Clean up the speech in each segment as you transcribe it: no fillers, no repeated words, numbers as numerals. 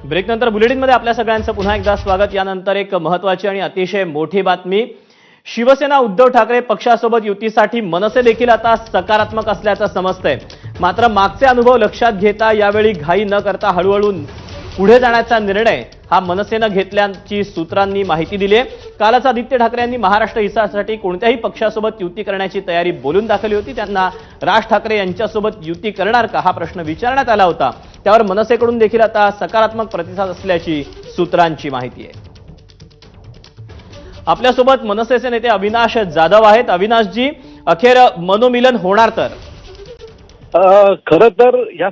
ब्रेकनंतर बुलेटिनमध्ये आपल्या सगळ्यांचं पुन्हा एकदा स्वागत। यानंतर एक महत्त्वाची आणि अतिशय मोठी बातमी। शिवसेना उद्धव ठाकरे पक्षासोबत युतीसाठी मनसे देखील आता सकारात्मक असल्याचं समजतंय। मात्र मागचे अनुभव लक्षात घेता यावेळी घाई न करता हळूहळू पुढे जाण्याचा निर्णय हा मनसेने घेतल्याची सूत्रांनी माहिती दिली आहे। कालच आदित्य ठाकरे यांनी महाराष्ट्र हितासाठी कोणत्याही पक्षासोबत युती करण्याची तयारी बोलून दाखवली होती। त्यांना राज ठाकरे यांच्यासोबत युती करणार का हा प्रश्न विचारण्यात आला होता। त्यावर मनसेकडून देखील आता सकारात्मक प्रतिसाद असल्याची सूत्रांची माहिती आहे। आपल्यासोबत मनसेचे नेते अविनाश जाधव आहेत। अविनाशजी, अखेर मनोमिलन होणार तर? खरं तर या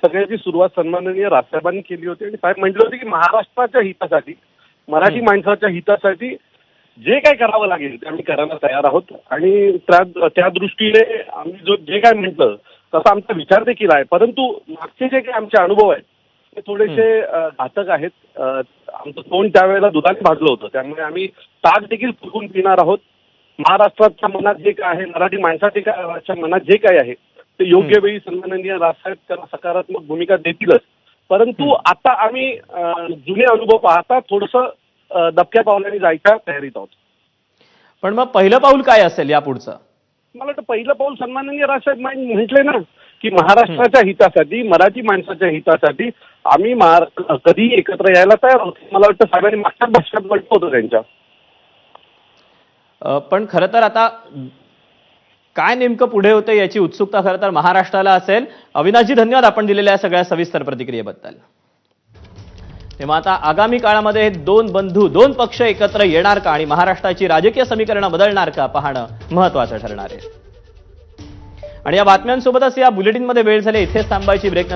सगळ्याची सुरुवात सन्माननीय राजसाहेबांनी केली होती आणि साहेब म्हटले होते की महाराष्ट्राच्या हितासाठी, मराठी माणसाच्या हितासाठी जे काय करावं लागेल ते आम्ही करायला तयार आहोत आणि त्या दृष्टीने आम्ही जे काय म्हटलं तसा आमचा विचार देखील आहे। परंतु मागचे जे काही आमचे अनुभव आहेत ते थोडेसे घातक आहेत। आमचं तोंड त्यावेळेला दुधाने भाजलं होतं, त्यामुळे आम्ही ताक देखील फुकून पिणार आहोत। महाराष्ट्राच्या मनात जे काय आहे, मराठी माणसाच्या मनात जे काय आहे ते योग्य वेळी सन्माननीय राजसाहेब त्यांना सकारात्मक भूमिका देतीलच। परंतु आता आम्ही जुने अनुभव पाहता थोडंसं दबक्या पावलाने जायच्या तयारीत आहोत। पण मग पहिलं पाऊल काय असेल या पुढचं? मला वाटतं पहिलं पाऊल सन्माननीय राजसाहेब म्हटले ना की महाराष्ट्राच्या हितासाठी, मराठी माणसाच्या हितासाठी आम्ही कधी एकत्र यायला तयार आहोत। मला वाटतं साहेबांनी मागच्याच भाषणात म्हटलं होतं त्यांच्या। पण खरं तर आता काय नेमकं पुढे होतं याची उत्सुकता खरं तर महाराष्ट्राला असेल। अविनाशजी, धन्यवाद आपण दिलेल्या सगळ्या सविस्तर प्रतिक्रियेबद्दल। तेव्हा आता आगामी काळामध्ये हे दोन बंधू, दोन पक्ष एकत्र येणार का आणि महाराष्ट्राची राजकीय समीकरणं बदलणार का पाहणं महत्त्वाचं ठरणार आहे। आणि या बातम्यांसोबतच या बुलेटिनमध्ये वेळ झाली, इथेच थांबायची। ब्रेक